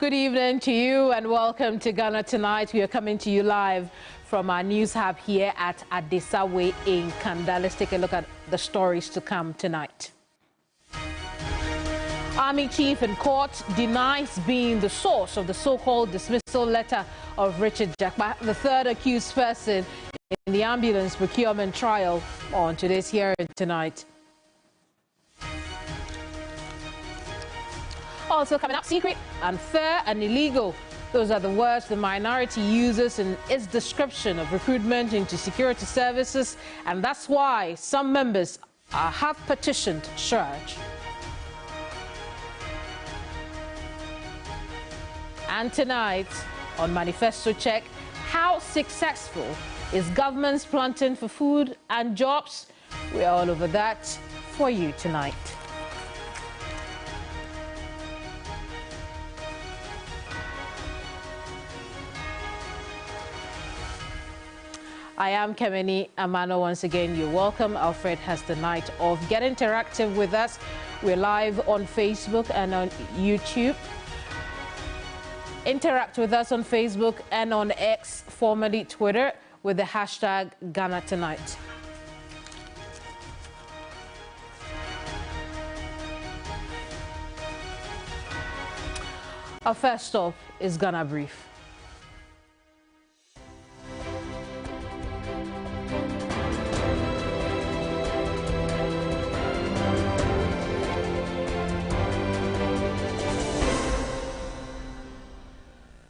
Good evening to you and welcome to Ghana Tonight. We are coming to you live from our news hub here at Adesawe in Kanda. Let's take a look at the stories to come tonight. Army chief in court denies being the source of the so-called dismissal letter of Richard Jakpa, the third accused person in the ambulance procurement trial, on today's hearing tonight. Also coming up, secret, unfair and illegal. Those are the words the minority uses in its description of recruitment into security services, and that's why some members have petitioned Surge. And tonight on Manifesto Check, how successful is government's planting for food and jobs? We're all over that for you tonight. I am Keminni Amanor. Once again, you're welcome. Alfred has the night off. Get interactive with us. We're live on Facebook and on YouTube. Interact with us on Facebook and on X, formerly Twitter, with the hashtag Ghana Tonight. Our first stop is Ghana Brief.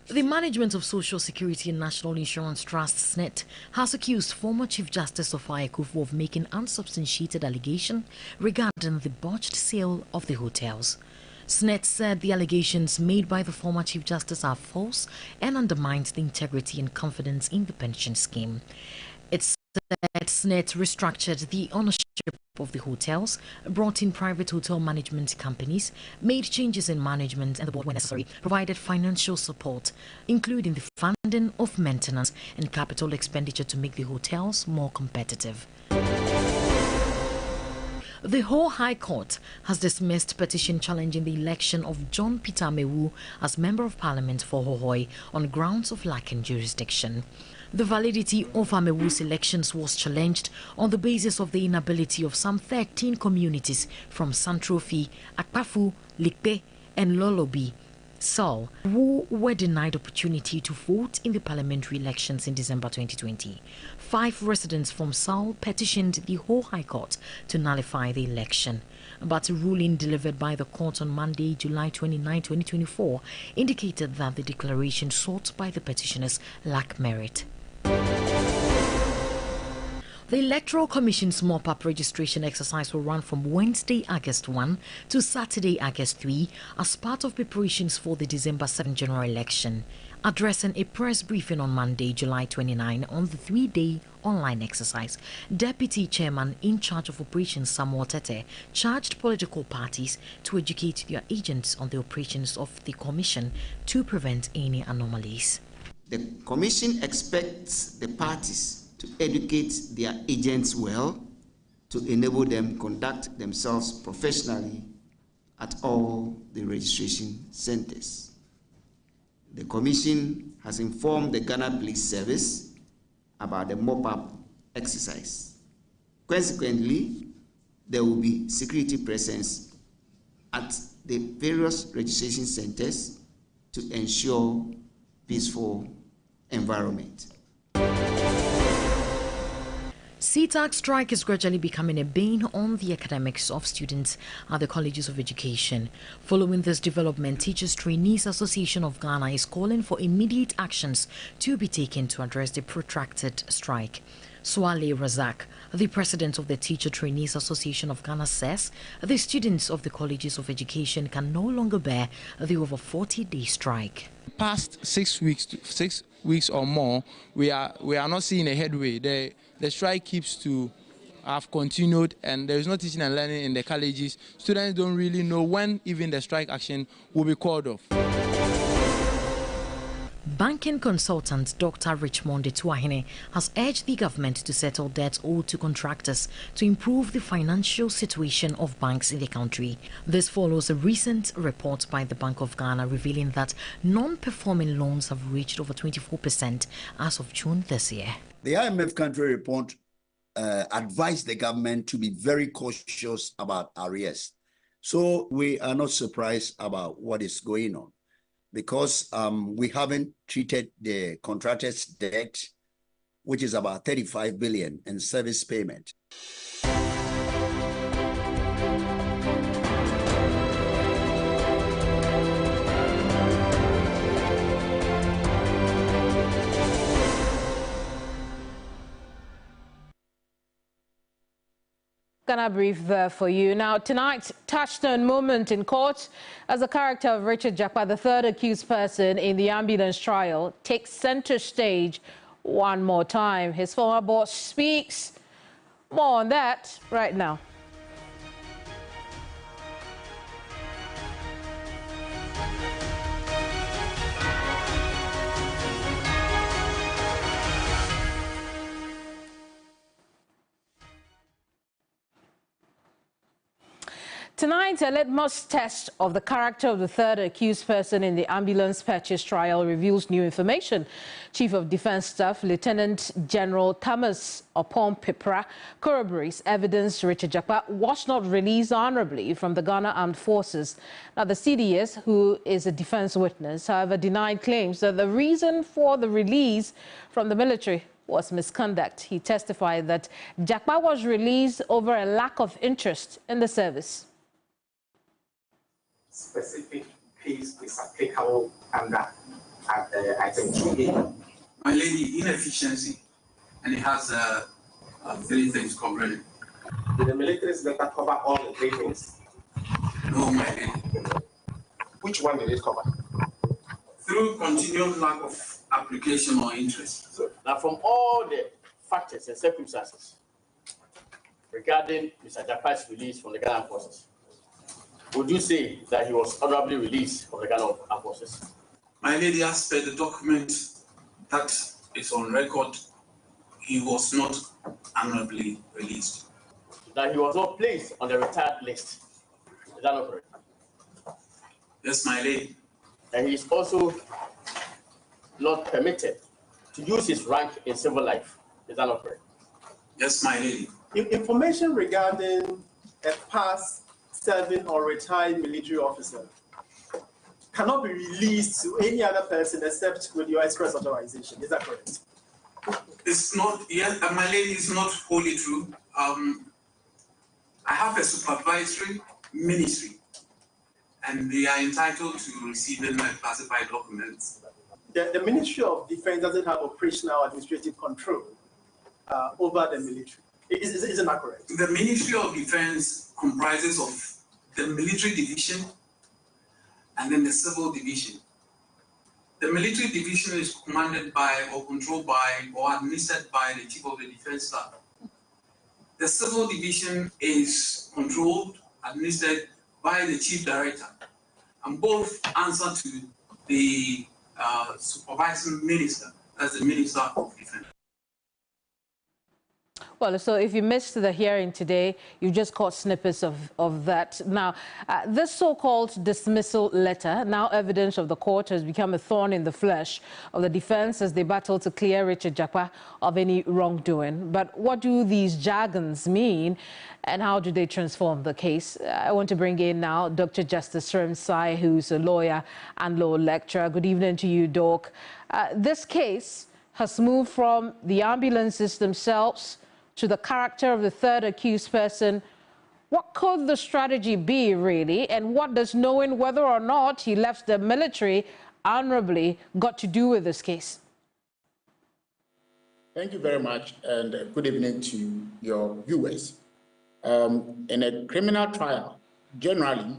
The Management of Social Security and National Insurance Trust, SNET, has accused former Chief Justice of Kufu of making unsubstantiated allegation regarding the botched sale of the hotels. SNET said the allegations made by the former Chief Justice are false and undermines the integrity and confidence in the pension scheme. It said SNET restructured the ownership of the hotels, brought in private hotel management companies, made changes in management and the board when necessary, provided financial support, including the funding of maintenance and capital expenditure to make the hotels more competitive. The Ho High Court has dismissed petition challenging the election of John Peter Amewu as Member of Parliament for Hohoi on grounds of lacking jurisdiction. The validity of Amewu's elections was challenged on the basis of the inability of some 13 communities from Santrofi, Akpafu, Likpe, and Lolobi, Seoul, who were denied opportunity to vote in the parliamentary elections in December 2020. 5 residents from Seoul petitioned the Ho High Court to nullify the election. But a ruling delivered by the court on Monday, July 29, 2024, indicated that the declaration sought by the petitioners lacked merit. The Electoral Commission's mop-up registration exercise will run from Wednesday, August 1 to Saturday, August 3 as part of preparations for the December 7 general election. Addressing a press briefing on Monday, July 29 on the 3-day online exercise, Deputy Chairman in charge of operations Samuel Tete charged political parties to educate their agents on the operations of the Commission to prevent any anomalies. The Commission expects the parties to educate their agents well to enable them conduct themselves professionally at all the registration centers. The Commission has informed the Ghana Police Service about the mop-up exercise. Consequently, there will be security presence at the various registration centers to ensure peaceful environment. CTAC strike is gradually becoming a bane on the academics of students at the colleges of education. Following this development, Teachers Trainees Association of Ghana is calling for immediate actions to be taken to address the protracted strike. Swale Razak, the president of the Teacher Trainees Association of Ghana, says the students of the colleges of education can no longer bear the over 40-day strike. Past 6 weeks or more, we are not seeing a headway. The strike keeps to have continued, and there is no teaching and learning in the colleges. Students don't really know when even the strike action will be called off. Banking consultant Dr. Richmond Etuahine has urged the government to settle debts owed to contractors to improve the financial situation of banks in the country. This follows a recent report by the Bank of Ghana revealing that non-performing loans have reached over 24% as of June this year. The IMF country report advised the government to be very cautious about arrears. So we are not surprised about what is going on, because we haven't treated the contractors' debt, which is about 35 billion in service payment. Gonna brief there for you. Now, tonight's touchstone moment in court as the character of Richard Jakpa, the third accused person in the ambulance trial, takes center stage one more time. His former boss speaks. More on that right now. Tonight, a litmus test of the character of the third accused person in the ambulance purchase trial reveals new information. Chief of Defense Staff Lieutenant General Thomas Opon Pipra corroborates evidence Richard Jakpa was not released honorably from the Ghana Armed Forces. Now, the CDS, who is a defense witness, however, denied claims that the reason for the release from the military was misconduct. He testified that Jakpa was released over a lack of interest in the service. Specific case is applicable under item 2A. My lady, inefficiency, and it has three things covering it. Did the military's letter cover all the three things? No, my lady. Which one did it cover? Through continued lack of application or interest. So, now, from all the factors and circumstances regarding Mr. Jakpa's release from the Ghana Forces, would you say that he was honorably released from the Ghana Armed Forces? My lady, as per the document that is on record, he was not honorably released. That he was not placed on the retired list. Is that not correct? Yes, my lady. And he is also not permitted to use his rank in civil life. Is that not correct? Yes, my lady. Information regarding a past serving or retired military officer cannot be released to any other person except with your express authorization. Is that correct? It's not, yes, my lady, it's not wholly true. I have a supervisory ministry, and they are entitled to receiving my classified documents. The Ministry of Defense doesn't have operational administrative control over the military. Isn't that correct? The Ministry of Defense comprises of the military division and then the civil division. The military division is commanded by or controlled by or administered by the Chief of the Defense Staff. The civil division is controlled, administered by the Chief Director, and both answer to the supervising minister as the Minister of Defense. Well, so if you missed the hearing today, you just caught snippets of that. Now, this so-called dismissal letter, now evidence of the court, has become a thorn in the flesh of the defense as they battle to clear Richard Jakpa of any wrongdoing. But what do these jargons mean, and how do they transform the case? I want to bring in now Dr. Justice Sremsai, who's a lawyer and law lecturer. Good evening to you, Doc. This case has moved from the ambulances themselves to the character of the third accused person. What could the strategy be, really? And what does knowing whether or not he left the military honorably got to do with this case? Thank you very much, and good evening to your viewers. In a criminal trial, generally,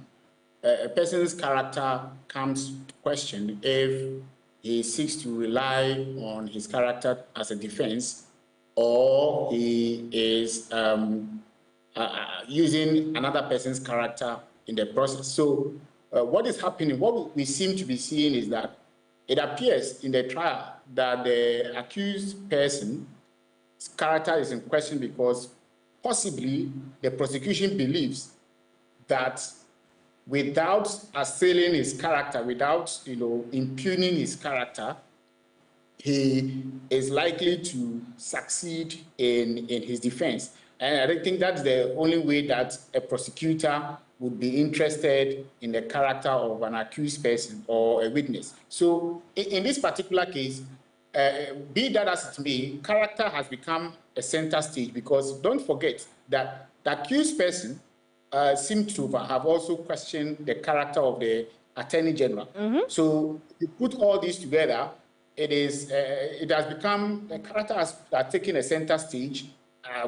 a person's character comes to question if he seeks to rely on his character as a defense, or he is using another person's character in the process. So what is happening, what we seem to be seeing is that it appears in the trial that the accused person's character is in question because possibly the prosecution believes that without assailing his character, without impugning his character, he is likely to succeed in his defense. And I think that's the only way that a prosecutor would be interested in the character of an accused person or a witness. So in this particular case, be that as it may, character has become a center stage because don't forget that the accused person seems to have also questioned the character of the Attorney General. So you put all these together, it has become, the character has taken a center stage,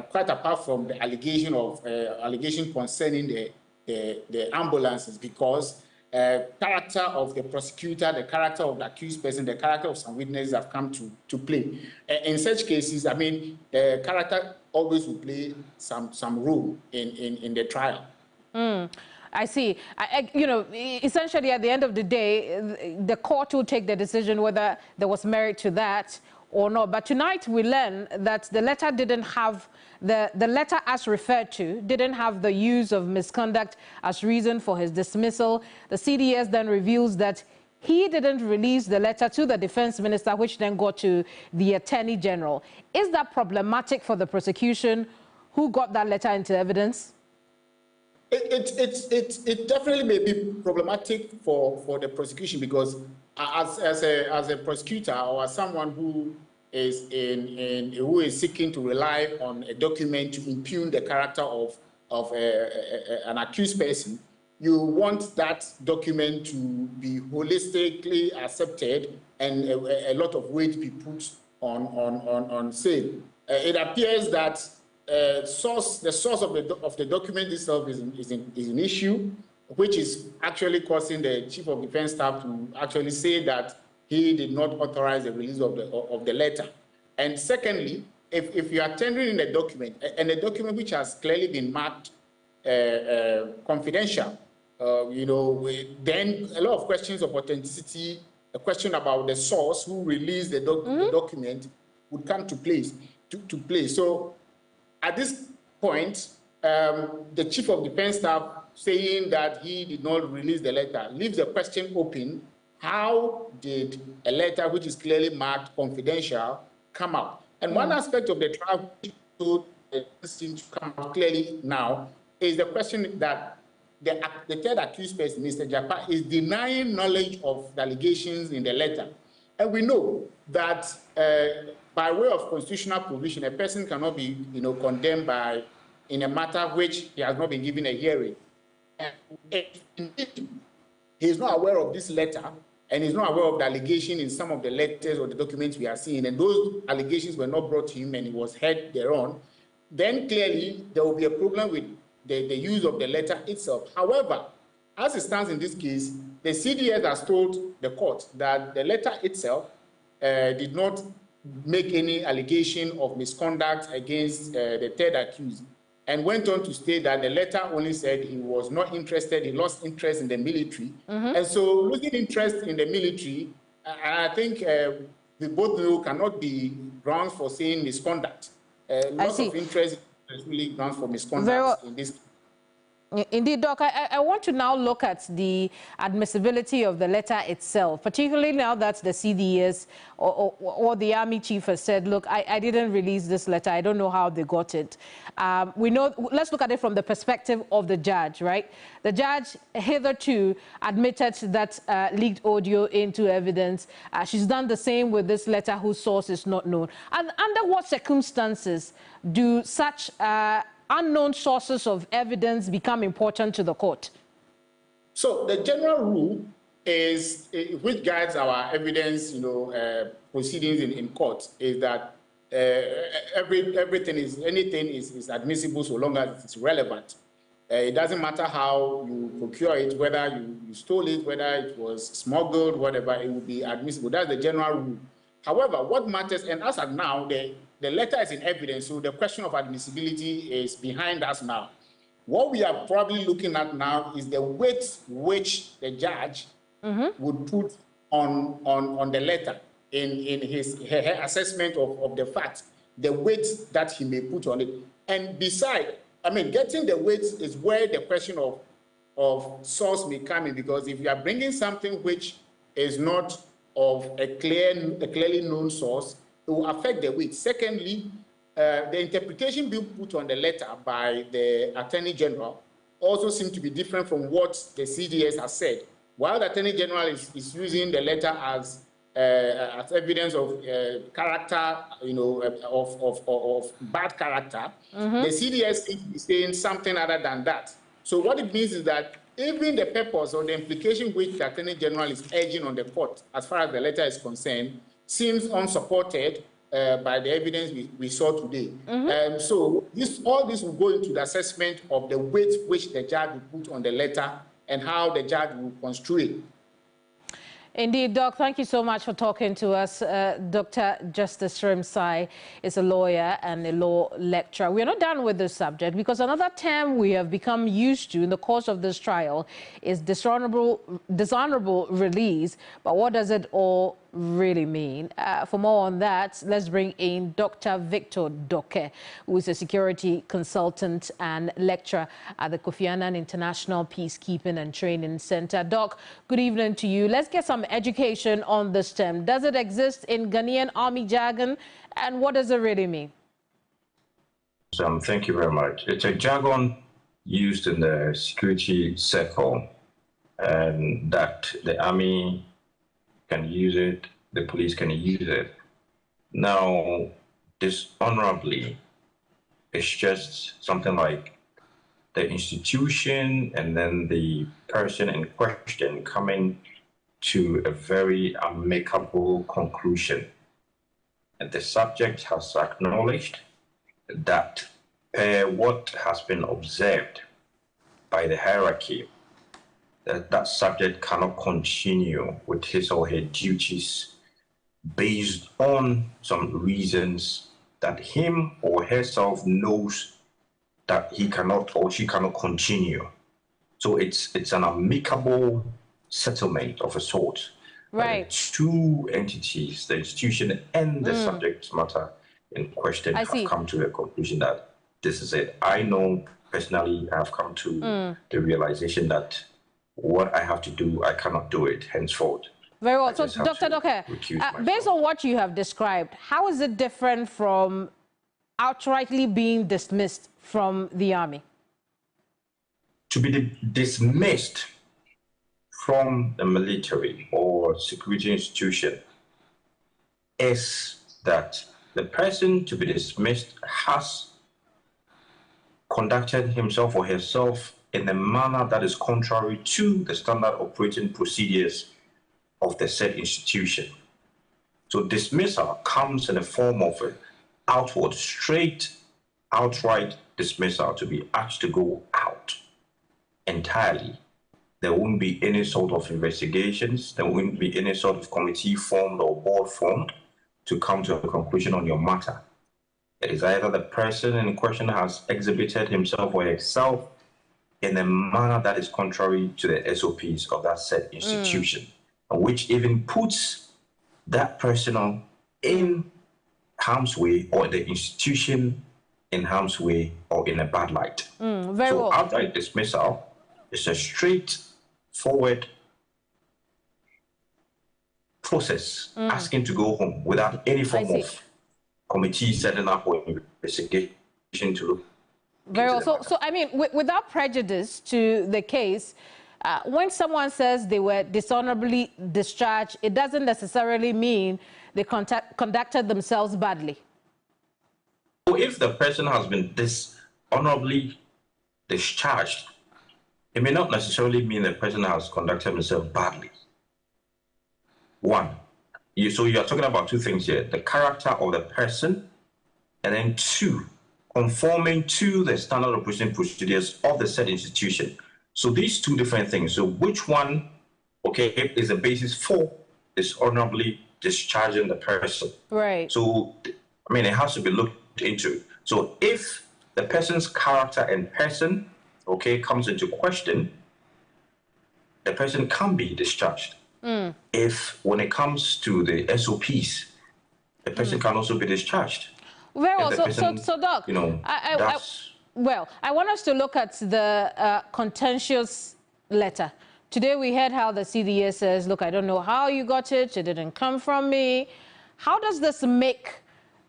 quite apart from the allegation concerning the ambulances, because character of the prosecutor, the character of the accused person, the character of some witnesses have come to play. In such cases, I mean, the character always will play some role in the trial. I see. Essentially, at the end of the day, the court will take the decision whether there was merit to that or not. But tonight we learn that the letter didn't have, the letter as referred to didn't have the use of misconduct as reason for his dismissal. The CDS then reveals that he didn't release the letter to the defense minister, which then got to the Attorney General. Is that problematic for the prosecution who got that letter into evidence? It definitely may be problematic for the prosecution because as a prosecutor or as someone who is seeking to rely on a document to impugn the character of an accused person, you want that document to be holistically accepted and a lot of weight be put on sale. It appears that the source of the document itself is an issue, which is actually causing the Chief of Defense Staff to actually say that he did not authorize the release of the letter. And secondly, if you are tendering in a document, and a document which has clearly been marked confidential, then a lot of questions of authenticity, a question about the source who released the document would come to play. So at this point, the Chief of Defense Staff saying that he did not release the letter leaves the question open: how did a letter which is clearly marked confidential come out? And one aspect of the trial which seems to come out clearly now is the question that the third accused person, Mr. Japa, is denying knowledge of the allegations in the letter. And we know that by way of constitutional provision, a person cannot be, condemned in a matter which he has not been given a hearing. And if indeed he is not aware of this letter, and he's not aware of the allegation in some of the letters or the documents we are seeing, and those allegations were not brought to him and he was heard thereon, then clearly there will be a problem with the use of the letter itself. However, as it stands in this case, the CDS has told the court that the letter itself did not make any allegation of misconduct against the third accused, and went on to state that the letter only said he was not interested, he lost interest in the military. And so losing interest in the military, I think we both know cannot be grounds for saying misconduct. Loss of interest is really grounds for misconduct in this. Indeed, Doc, I want to now look at the admissibility of the letter itself, particularly now that the CDS or the Army Chief has said, look, I didn't release this letter. I don't know how they got it. We know, let's look at it from the perspective of the judge, right? The judge hitherto admitted that leaked audio into evidence. She's done the same with this letter whose source is not known. And under what circumstances do such unknown sources of evidence become important to the court? So the general rule is, which guides our evidence, proceedings in court, is that anything is admissible so long as it's relevant. It doesn't matter how you procure it, whether you stole it, whether it was smuggled, whatever, it will be admissible. That's the general rule. However, what matters, and as of now, the letter is in evidence, so the question of admissibility is behind us now. What we are probably looking at now is the weight which the judge would put on the letter in her assessment of the facts, the weight that he may put on it. And beside, I mean, getting the weight is where the question of source may come in, because if you are bringing something which is not of a clearly known source, it will affect the weight. Secondly, the interpretation being put on the letter by the Attorney General also seems to be different from what the CDS has said. While the Attorney General is using the letter as evidence of character, of bad character, the CDS seems to be saying something other than that. So what it means is that even the purpose or the implication which the Attorney General is urging on the court, as far as the letter is concerned, seems unsupported by the evidence we saw today. So all this will go into the assessment of the weight which the judge will put on the letter and how the judge will construe it. Indeed, Doc, thank you so much for talking to us. Dr. Justice Srimsai is a lawyer and a law lecturer. We're not done with this subject because another term we have become used to in the course of this trial is dishonorable release. But what does it all really mean? For more on that, let's bring in Dr. Victor Doke, who is a security consultant and lecturer at the Kofi Annan International Peacekeeping and Training Center. Doc, good evening to you. Let's get some education on this term. Does it exist in Ghanaian army jargon, and what does it really mean? Thank you very much. It's a jargon used in the security circle, and that the army can use it, the police can use it. Now, dishonorably, it's just something like the institution and then the person in question coming to a very amicable conclusion. And the subject has acknowledged that what has been observed by the hierarchy, that subject cannot continue with his or her duties based on some reasons that him or herself knows that he cannot or she cannot continue. So it's an amicable settlement of a sort. Right. Two entities, the institution and the subject matter in question, have come to a conclusion that this is it. I know personally I have come to the realization that what I have to do, I cannot do it henceforth. Very well. So, Dr. Doke, based on what you have described, how is it different from outrightly being dismissed from the army? To be dismissed from the military or security institution is that the person to be dismissed has conducted himself or herself in a manner that is contrary to the standard operating procedures of the said institution. So dismissal comes in the form of an outward, straight, outright dismissal, to be asked to go out entirely. There won't be any sort of investigations. There won't be any sort of committee formed or board formed to come to a conclusion on your matter. It is either the person in question has exhibited himself or herself in a manner that is contrary to the SOPs of that said institution, which even puts that person in harm's way or the institution in harm's way or in a bad light. So outright dismissal is a straightforward process asking to go home without any form of committee setting up or investigation to look. Very well. So I mean, without prejudice to the case, when someone says they were dishonorably discharged, it doesn't necessarily mean they conducted themselves badly. So if the person has been dishonorably discharged, it may not necessarily mean the person has conducted himself badly. One, so you are talking about two things here: the character of the person, and then two, conforming to the standard operating procedures of the said institution. So these two different things. So which one, is the basis for dishonorably discharging the person? Right. So, I mean, it has to be looked into. So if the person's character and person, comes into question, the person can be discharged. If when it comes to the SOPs, the person can also be discharged. Very well. So, Doc, you know, I want us to look at the contentious letter. Today we heard how the CDA says, look, I don't know how you got it. It didn't come from me. How does this make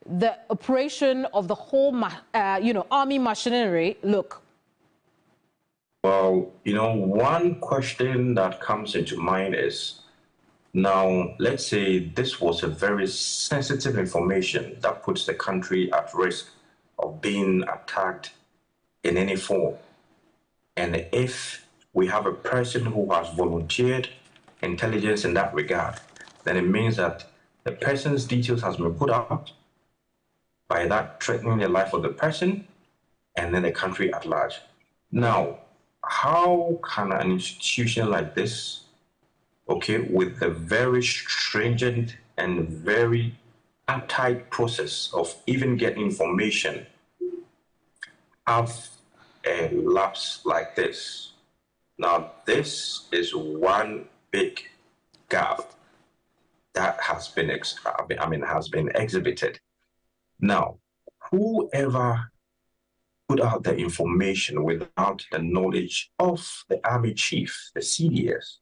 the operation of the whole, army machinery look? Well, one question that comes into mind is, now, let's say this was a very sensitive information that puts the country at risk of being attacked in any form. And if we have a person who has volunteered intelligence in that regard, then it means that the person's details has been put out, by that threatening the life of the person and then the country at large. Now, how can an institution like this, with a very stringent and very uptight process of even getting information, have a lapse like this? Now, this is one big gap that has been, has been exhibited. Now, whoever put out the information without the knowledge of the Army Chief, the CDS,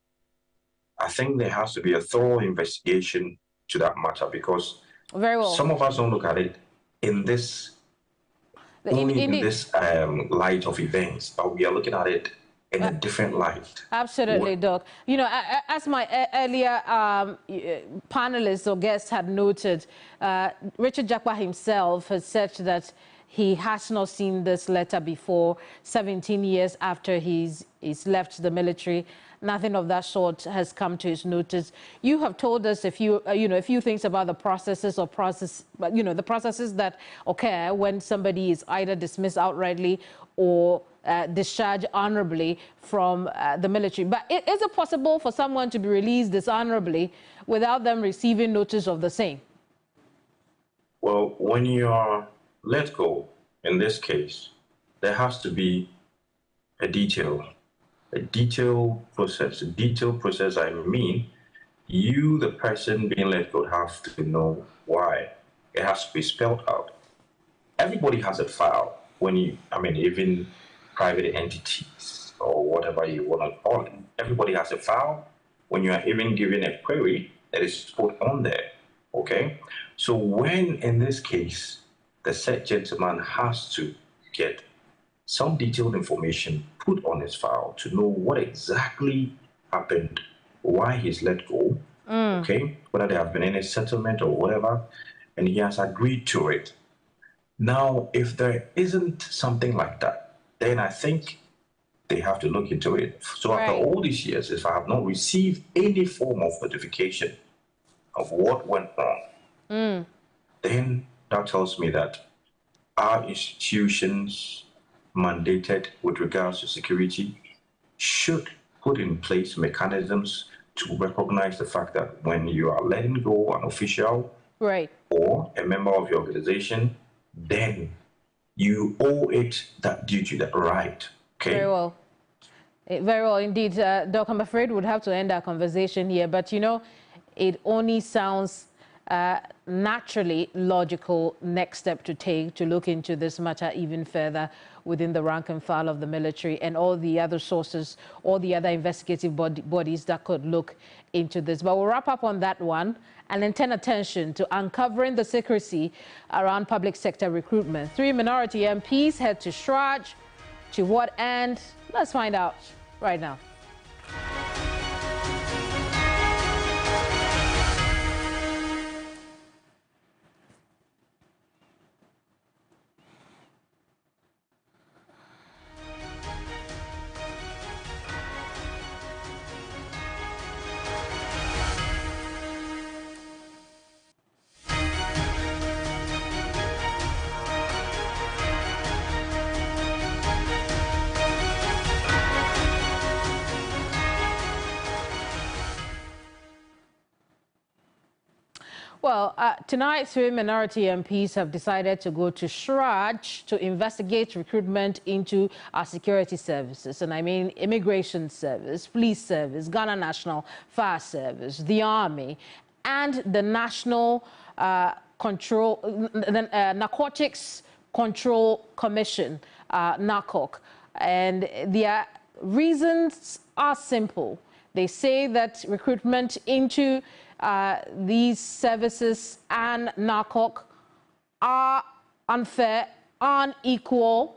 I think there has to be a thorough investigation to that matter, because some of us don't look at it in this light of events, but we are looking at it in a different light. Absolutely, Doc. As my earlier panelists or guests had noted, Richard Jakpa himself has said that he has not seen this letter before, 17 years after he's left the military. Nothing of that sort has come to his notice. You have told us a few things about the processes the processes that occur when somebody is either dismissed outrightly or discharged honorably from the military. But is it possible for someone to be released dishonorably without them receiving notice of the same? Well, when you are let go, in this case, there has to be a detailed process. A detailed process, I mean, you, the person being let go, have to know why. It has to be spelled out. Everybody has a file when even private entities or whatever you want to call it. Everybody has a file. When you are even given a query, that is put on there, okay? So when, in this case, the said gentleman has to get some detailed information put on his file to know what exactly happened, why he's let go, okay, whether there have been any settlement or whatever, and he has agreed to it. Now, if there isn't something like that, then I think they have to look into it. So after all these years, if I have not received any form of notification of what went wrong, then that tells me that our institutions mandated with regards to security should put in place mechanisms to recognize the fact that when you are letting go an official or a member of your organization, then you owe it that duty, that right. Okay. Very well. Very well indeed. Doc, I'm afraid we'd have to end our conversation here, but it only sounds naturally logical next step to take to look into this matter even further within the rank and file of the military and all the other sources, all the other investigative bodies that could look into this. But we'll wrap up on that one and then turn attention to uncovering the secrecy around public sector recruitment. 3 minority MPs head to Shraj. To what end? Let's find out right now. Well, tonight, 3 minority MPs have decided to go to Shraj to investigate recruitment into our security services. And I mean Immigration Service, Police Service, Ghana National Fire Service, the Army, and the National Narcotics Control Commission, NARCOC. And their reasons are simple. They say that recruitment into these services and NARCOC are unfair, unequal,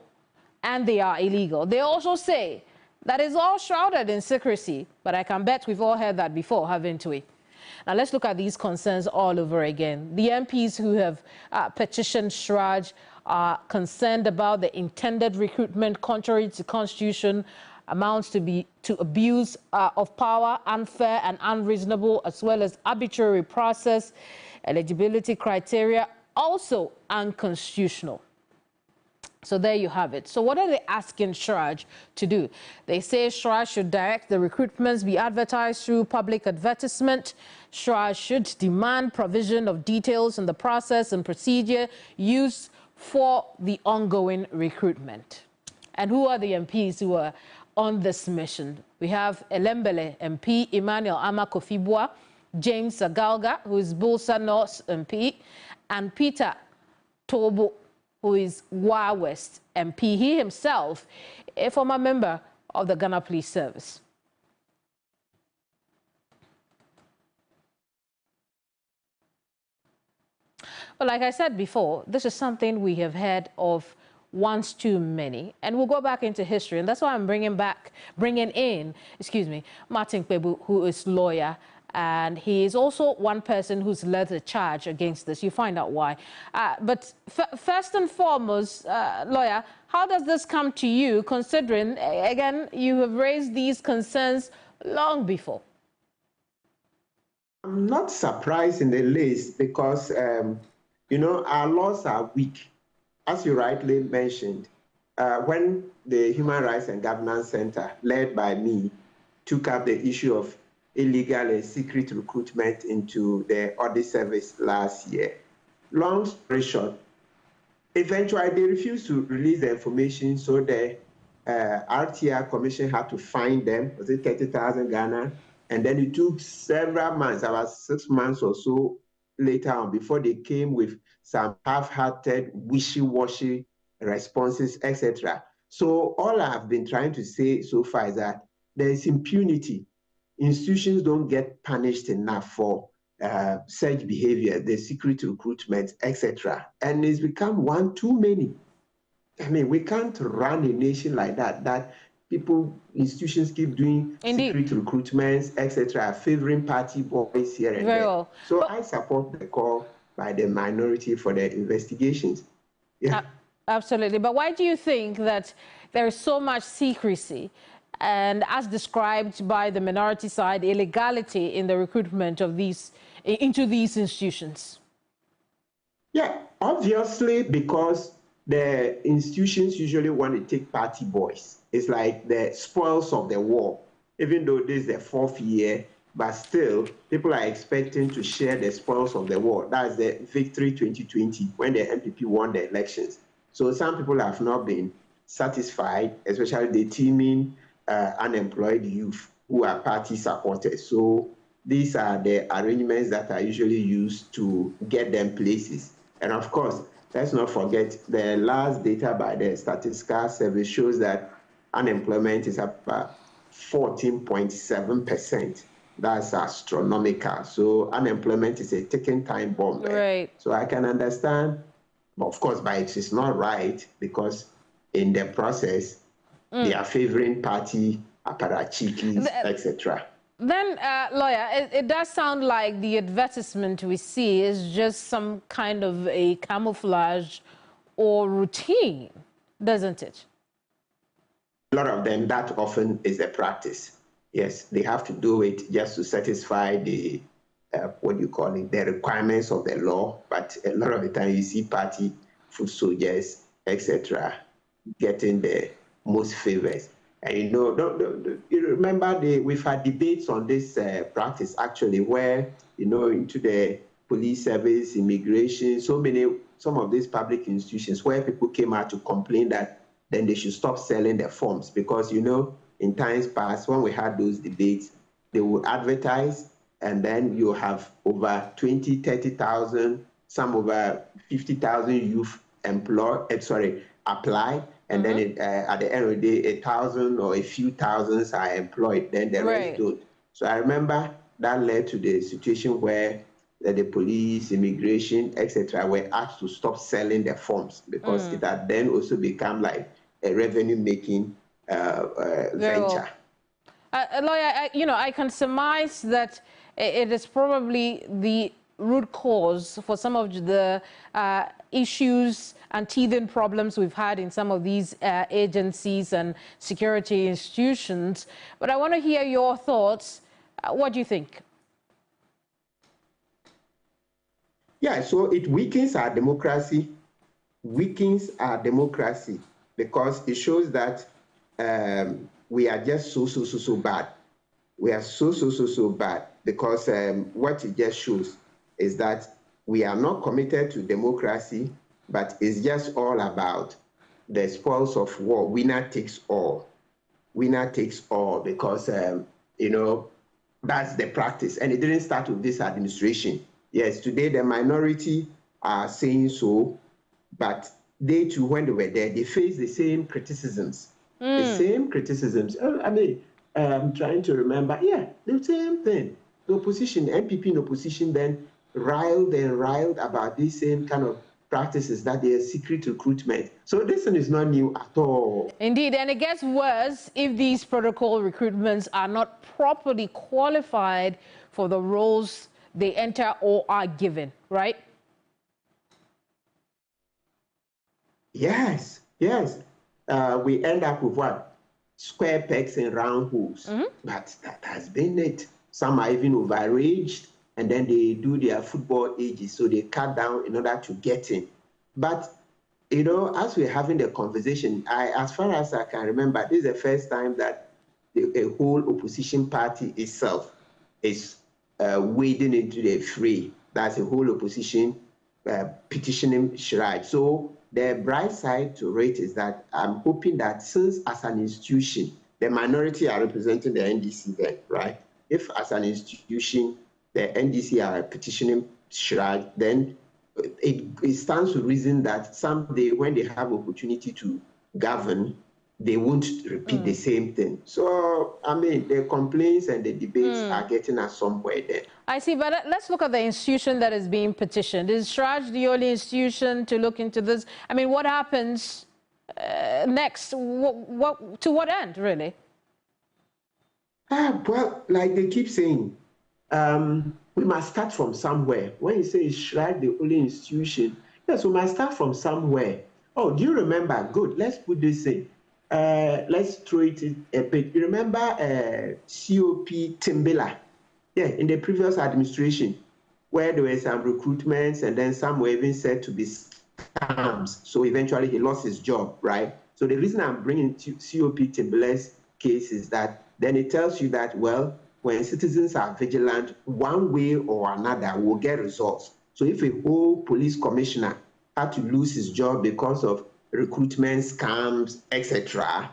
and they are illegal. They also say that is all shrouded in secrecy, but I can bet we've all heard that before, haven't we? Now let's look at these concerns all over again. The MPs who have petitioned Shraj are concerned about the intended recruitment contrary to Constitution, amounts to abuse of power, unfair and unreasonable, as well as arbitrary process, eligibility criteria, also unconstitutional. So there you have it. So what are they asking Shraj to do? They say Shraj should direct the recruitments be advertised through public advertisement. Shraj should demand provision of details in the process and procedure used for the ongoing recruitment. And who are the MPs who are on this mission? We have Elembele MP, Emmanuel Amakofibua, James Agalga, who is Bulsa North MP, and Peter Tobo, who is Wa West MP. He himself, a former member of the Ghana Police Service. Well, like I said before, this is something we have heard of once too many, and we'll go back into history, and that's why I'm bringing in, Martin Kpebu, who is lawyer, and he is also one person who's led a charge against this. You find out why. But first and foremost, lawyer, how does this come to you, considering, again, you have raised these concerns long before? I'm not surprised in the least because, our laws are weak. As you rightly mentioned, when the Human Rights and Governance Center, led by me, took up the issue of illegal and secret recruitment into the audit service last year, long story short, eventually they refused to release the information, so the RTR Commission had to fine them, was it 30,000 Ghana? And then it took several months, about 6 months or so later on, before they came with some half-hearted, wishy-washy responses, etc. So all I've been trying to say so far is that there is impunity. Institutions don't get punished enough for such behavior, the secret recruitment, etc. And it's become one too many. I mean, we can't run a nation like that, institutions keep doing secret recruitments, etc., favoring party boys here and there. Well. So I support the call by the minority for the investigations. Yeah. Absolutely. But why do you think that there is so much secrecy and, as described by the minority side, illegality in the recruitment of into these institutions? Yeah, obviously, because the institutions usually want to take party boys. It's like the spoils of the war. Even though this is the 4th year, but still, people are expecting to share the spoils of the war. That's the victory 2020, when the MPP won the elections. So some people have not been satisfied, especially the teeming unemployed youth who are party supporters. So these are the arrangements that are usually used to get them places. And of course, let's not forget the last data by the Statistical Service shows that unemployment is about 14.7%. That's astronomical. So unemployment is a ticking time bomb. Right. So I can understand, of course, but it is not right because in the process, they are favoring party apparatchiks, etc. Then, lawyer, it does sound like the advertisement we see is just some kind of a camouflage or routine, doesn't it? A lot of them, that often is the practice. Yes, they have to do it just to satisfy the, the requirements of the law. But a lot of the time you see party foot soldiers, etc., getting the most favors. And you remember we've had debates on this practice actually, where into the police service, immigration, some of these public institutions where people came out to complain that then they should stop selling the forms because, you know, in times past, when we had those debates, they would advertise and then you have over 20, 30,000, some over 50,000 youth apply, and then at the end of the day, 1,000 or a few thousands are employed, then the rest don't. So I remember that led to the situation where the police, immigration, etc., were asked to stop selling the forms because it had then also become like a revenue-making venture. Lawyer, I can surmise that it is probably the root cause for some of the issues and teething problems we've had in some of these agencies and security institutions. But I want to hear your thoughts. What do you think? Yeah, so it weakens our democracy, because it shows that we are just so bad. We are so bad because what it just shows is that we are not committed to democracy, but it's just all about the spoils of war. Winner takes all. Winner takes all because, you know, that's the practice. And it didn't start with this administration. Yes, today the minority are saying so, but they too, when they were there, they faced the same criticisms. The same criticisms. I mean, I'm trying to remember. Yeah, the same thing. The opposition, MPP in opposition then riled about these same kind of practices, that they are secret recruitment. So this one is not new at all. Indeed, and it gets worse if these protocol recruitments are not properly qualified for the roles they enter or are given, right? Yes. We end up with what? Square pegs and round holes. But that has been it. Some are even overaged, and then they do their football ages, so they cut down in order to get in. But, you know, as we're having the conversation, as far as I can remember, this is the first time that a whole opposition party itself is wading into the fray. That's a whole opposition petitioning Shraj. So the bright side to it is that I'm hoping that since as an institution, the minority are representing the NDC then, right? If as an institution, the NDC are petitioning Shraj, then it stands to reason that someday when they have opportunity to govern, they won't repeat the same thing. So, I mean, the complaints and the debates are getting us somewhere there. I see, but let's look at the institution that is being petitioned. Is Shraj the only institution to look into this? I mean, what happens next? To what end, really? Well, like they keep saying, we must start from somewhere. When you say Shraj the only institution, yes, we must start from somewhere. Oh, do you remember? Good, let's put this in. Let's throw it a bit. You remember COP Timbila? Yeah, in the previous administration, where there were some recruitments and then some were even said to be scams. So eventually he lost his job, right? So the reason I'm bringing COP Timbila's case is that then it tells you that, well, when citizens are vigilant, one way or another will get results. So if a whole police commissioner had to lose his job because of recruitment scams, etc.,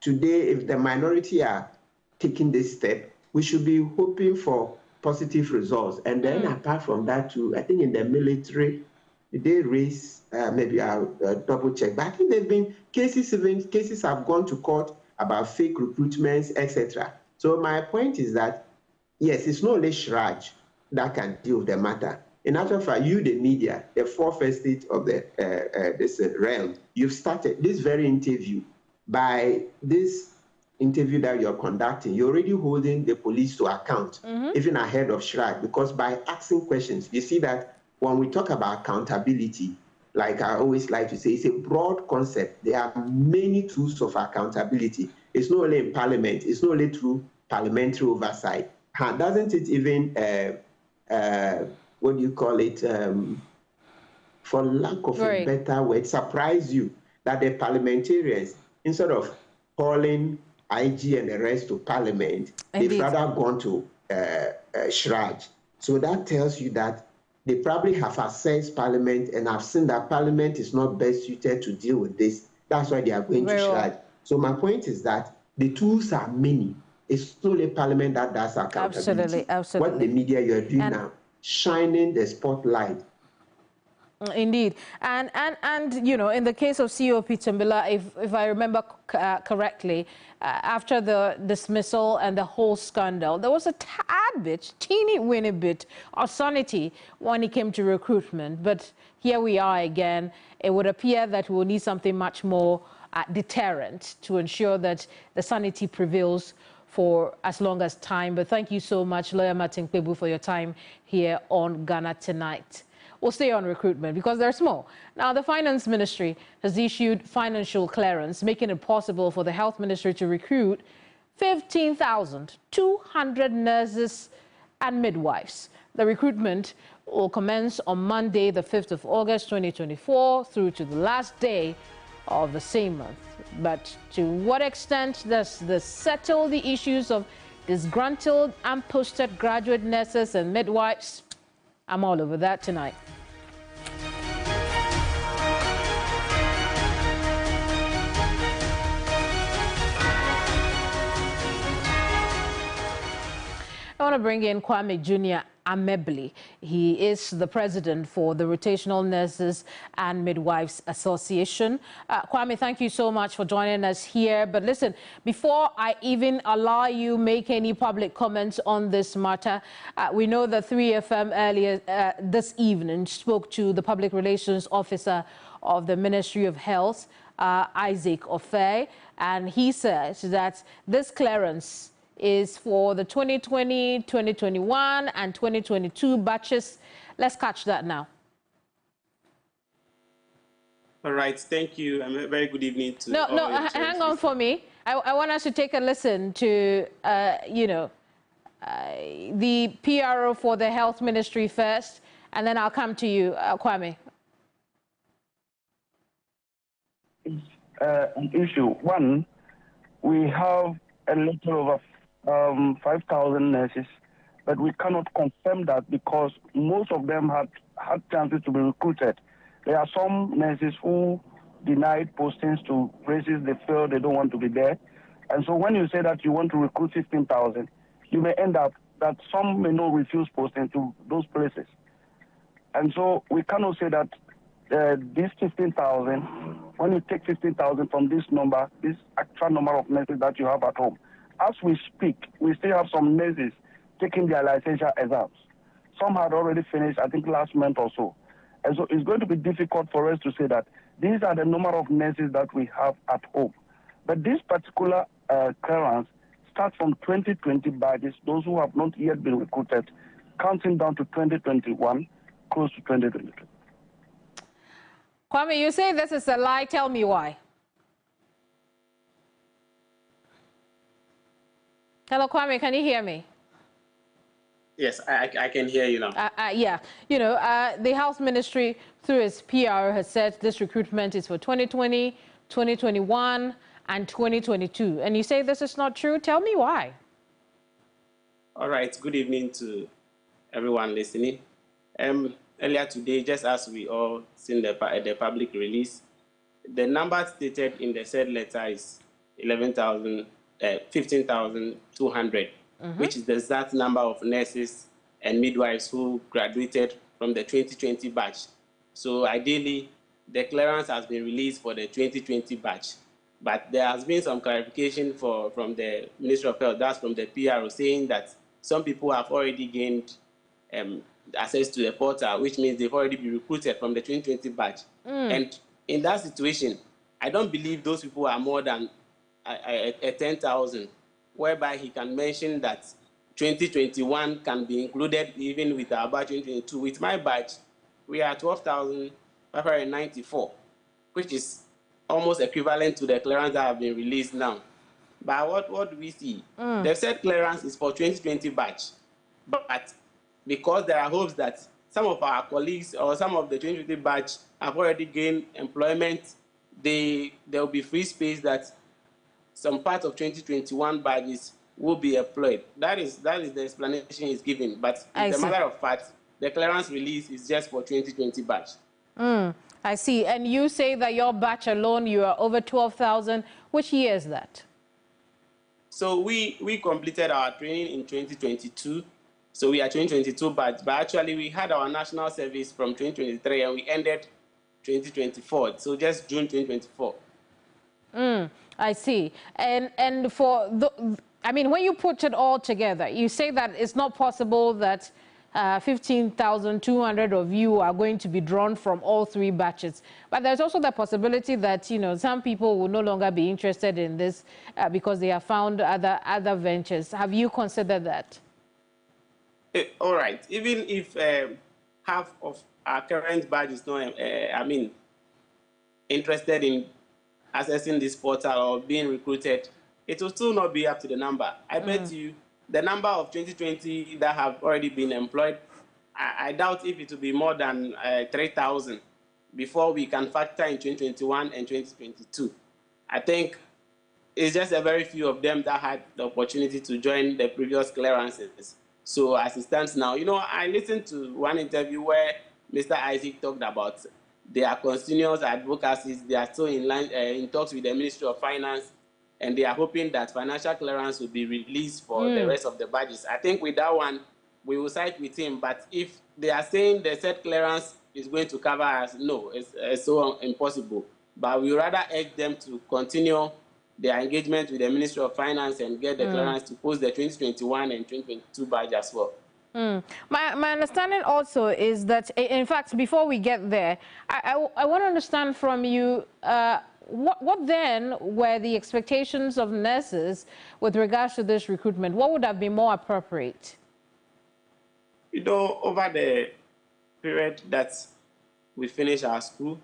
today, if the minority are taking this step, we should be hoping for positive results. And then apart from that too, I think in the military, they raise, maybe I'll double check, but I think there have been cases have gone to court about fake recruitments, etc. So my point is that, yes, it's not only Shraj that can deal with the matter. In actual fact, you, the media, the fourth estate of this realm, you've started this very interview. By this interview that you're conducting, you're already holding the police to account, even ahead of Shraj, because by asking questions, you see that when we talk about accountability, like I always like to say, it's a broad concept. There are many tools of accountability. It's not only in parliament, it's not only through parliamentary oversight. Doesn't it even, what do you call it, for lack of a better word, surprise you that the parliamentarians, instead of calling IG and the rest to parliament, they've rather gone to Shraj. So that tells you that they probably have assessed Parliament and have seen that Parliament is not best suited to deal with this. That's why they are going to charge. So my point is that the tools are many. It's only Parliament that does accountability. Absolutely. What the media you are doing now, shining the spotlight. Indeed. And you know, in the case of CEO Pitambila, if I remember correctly, after the dismissal and the whole scandal, there was a tad bit, teeny bit of sanity when it came to recruitment. But here we are again. It would appear that we will need something much more deterrent to ensure that the sanity prevails for as long as time. But thank you so much, Lawyer Martin Kpebu, for your time here on Ghana Tonight. We'll stay on recruitment because there's more. Now, the Finance Ministry has issued financial clearance, making it possible for the Health Ministry to recruit 15,200 nurses and midwives. The recruitment will commence on Monday, the 5th of August, 2024, through to the last day of the same month. But to what extent does this settle the issues of disgruntled and posted graduate nurses and midwives? I'm all over that tonight. I want to bring in Kwame Jr. Amebli. He is the president for the Rotational Nurses and Midwives Association. Kwame, thank you so much for joining us here. But listen, before I even allow you make any public comments on this matter, we know that 3FM earlier this evening spoke to the public relations officer of the Ministry of Health, Isaac Ofei, and he says that this clearance is for the 2020, 2021, and 2022 batches. Let's catch that now. All right, thank you. A very good evening to hang on for me. I want us to take a listen to, the PRO for the Health Ministry first, and then I'll come to you, Kwame. It's an issue. One, we have a little over 5,000 nurses, but we cannot confirm that because most of them had chances to be recruited. There are some nurses who denied postings to places they feel they don't want to be there. And so when you say that you want to recruit 15,000, you may end up that some may not refuse posting to those places. And so we cannot say that this 15,000, when you take 15,000 from this number, this actual number of nurses that you have at home, as we speak, we still have some nurses taking their licensure exams. Some had already finished, I think, last month or so. And so it's going to be difficult for us to say that these are the number of nurses that we have at home. But this particular clearance starts from 2020 batches, those who have not yet been recruited, counting down to 2021, close to 2022. Kwame, you say this is a lie. Tell me why. Hello, Kwame, can you hear me? Yes, I can hear you now. Yeah, you know, the Health Ministry, through its PR, has said this recruitment is for 2020, 2021, and 2022. And you say this is not true? Tell me why. All right, good evening to everyone listening. Earlier today, just as we all seen the public release, the number stated in the said letter is 15,200, which is the exact number of nurses and midwives who graduated from the 2020 batch. So ideally, the clearance has been released for the 2020 batch. But there has been some clarification from the Ministry of Health, that's from the PRO, saying that some people have already gained access to the portal, which means they've already been recruited from the 2020 batch. And in that situation, I don't believe those people are more than 10,000, whereby he can mention that 2021 can be included even with our batch 2022. With my batch, we are 12,594, which is almost equivalent to the clearance that have been released now. But what do we see? They've said clearance is for 2020 batch, but because there are hopes that some of our colleagues or some of the 2020 batch have already gained employment, there will be free space that some part of 2021 badges will be employed. That is the explanation he's given. But it's a matter of fact, the clearance release is just for 2020 batch. I see. And you say that your batch alone, you are over 12,000. Which year is that? So we completed our training in 2022. So we are 2022 batch, but actually we had our national service from 2023 and we ended 2024. So just June 2024. I see. And for I mean, when you put it all together, you say that it's not possible that 15,200 of you are going to be drawn from all three batches. But there's also the possibility that, you know, some people will no longer be interested in this because they have found other ventures. Have you considered that? All right. Even if half of our current batch is not, interested in accessing this portal or being recruited, it will still not be up to the number. I bet you the number of 2020 that have already been employed, I doubt if it will be more than 3,000 before we can factor in 2021 and 2022. I think it's just a very few of them that had the opportunity to join the previous clearances. So as it stands now, you know, I listened to one interview where Mr. Isaac talked about their continuous advocacies. They are still in line in talks with the Ministry of Finance, and they are hoping that financial clearance will be released for the rest of the badges. I think with that one, we will side with him. But if they are saying the said clearance is going to cover us, no, it's so impossible. But we rather urge them to continue their engagement with the Ministry of Finance and get the clearance to post the 2021 and 2022 badge as well. My understanding also is that, in fact, before we get there, I want to understand from you, what then were the expectations of nurses with regards to this recruitment? What would have been more appropriate? You know, over the period that we finish our school,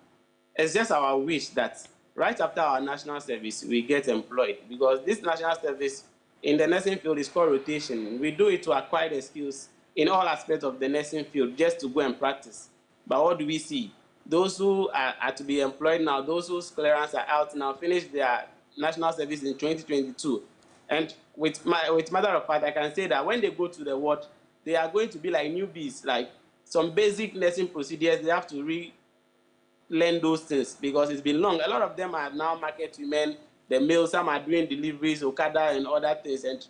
it's just our wish that right after our national service, we get employed, because this national service in the nursing field is called rotation. We do it to acquire the skills in all aspects of the nursing field just to go and practice. But what do we see? Those who are to be employed now, those whose clearance are out now, finish their national service in 2022. And with matter of fact, I can say that when they go to the ward, they are going to be like newbies, like some basic nursing procedures. They have to relearn those things because it's been long. A lot of them are now market women, the males, some are doing deliveries, Okada and other things, and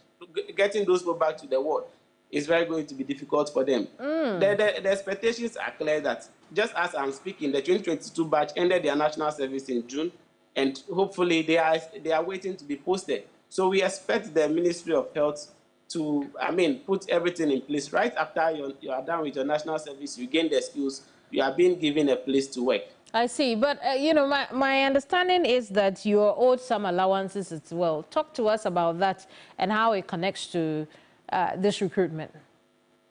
getting those people back to the ward is very going to be difficult for them. The expectations are clear that just as I'm speaking, the 2022 batch ended their national service in June, and hopefully they are waiting to be posted. So we expect the Ministry of Health to, put everything in place. Right after you are done with your national service, you gain the skills, you are being given a place to work. I see, but you know, my understanding is that you are owed some allowances as well. Talk to us about that and how it connects to this recruitment.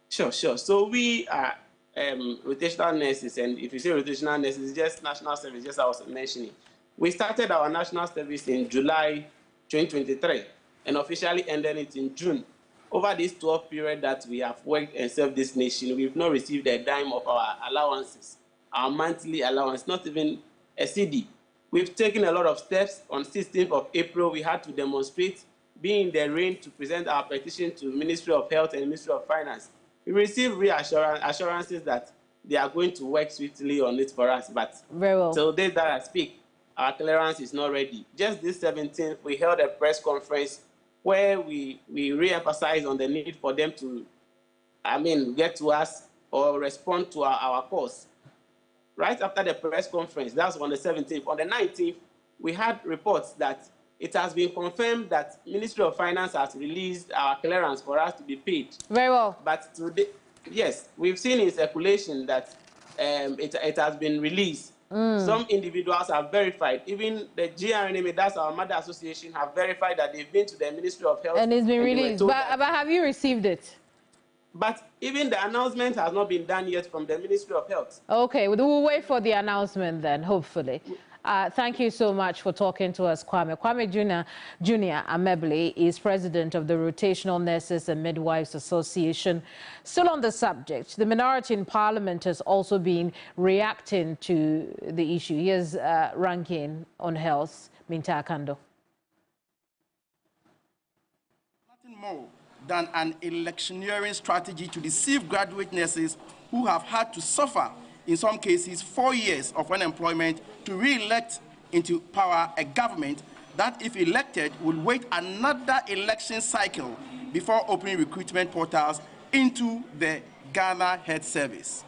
Sure. So we are rotational nurses, and if you say rotational nurses, just national service, just as I was mentioning. We started our national service in July 2023 and officially ended it in June. Over this 12 period that we have worked and served this nation, we've not received a dime of our allowances, our monthly allowance, not even a CD. We've taken a lot of steps. On 16th of April, we had to demonstrate, being in the rain, to present our petition to the Ministry of Health and Ministry of Finance. We received assurances that they are going to work swiftly on it for us, but till the day that I speak, our clearance is not ready. Just this 17th, we held a press conference where we re-emphasized on the need for them to, get to us or respond to our calls. Right after the press conference, that was on the 17th. On the 19th, we had reports that it has been confirmed that Ministry of Finance has released our clearance for us to be paid. Very well. But today, yes, we've seen in circulation that it has been released. Some individuals have verified. Even the GRNMA, that's our mother association, have verified that they've been to the Ministry of Health. And it's been released. But have you received it? But even the announcement has not been done yet from the Ministry of Health. Okay, we'll wait for the announcement then, hopefully. Thank you so much for talking to us, Kwame. Kwame Junior Ameble is president of the Rotational Nurses and Midwives Association. Still on the subject, the minority in Parliament has also been reacting to the issue. Here's Ranking on Health, Minta Akando. Nothing more than an electioneering strategy to deceive graduate nurses who have had to suffer, in some cases, 4 years of unemployment to re-elect into power a government that, if elected, will wait another election cycle before opening recruitment portals into the Ghana Health Service.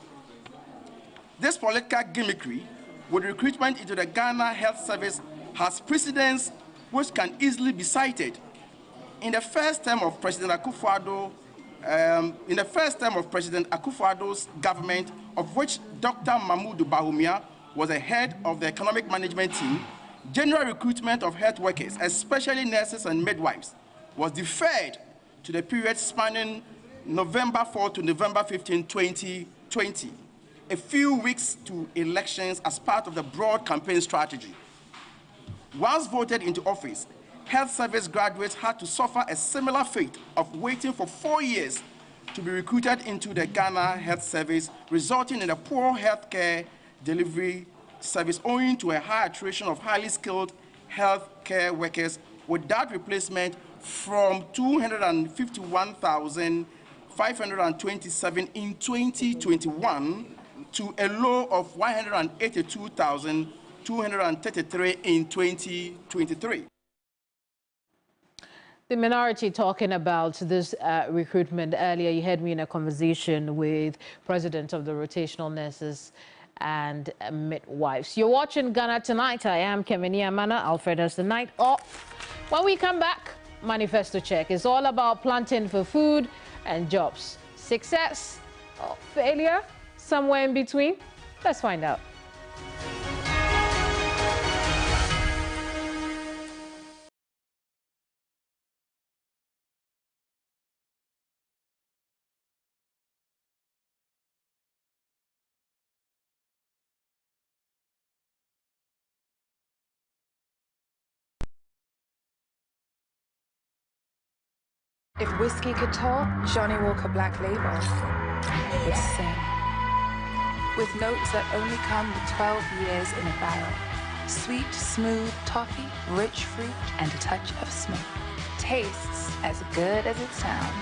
This political gimmickry with recruitment into the Ghana Health Service has precedents which can easily be cited. In the first term of President Akufo-Addo's government, of which Dr. Mahmoud Bawumia was the head of the economic management team, general recruitment of health workers, especially nurses and midwives, was deferred to the period spanning November 4 to November 15, 2020, a few weeks to elections as part of the broad campaign strategy. Once voted into office, health service graduates had to suffer a similar fate of waiting for 4 years to be recruited into the Ghana Health Service, resulting in a poor healthcare delivery service owing to a high attrition of highly skilled healthcare workers, without replacement from 251,527 in 2021 to a low of 182,233 in 2023. The minority talking about this recruitment earlier. You heard me in a conversation with President of the Rotational Nurses and Midwives. You're watching Ghana Tonight. I am Keminni Amanor. Alfred has the night off. When we come back, Manifesto Check is all about planting for food and jobs. Success or failure? Somewhere in between? Let's find out. If whiskey could talk, Johnny Walker Black Label would sing. With notes that only come with 12 years in a barrel. Sweet, smooth toffee, rich fruit, and a touch of smoke. Tastes as good as it sounds.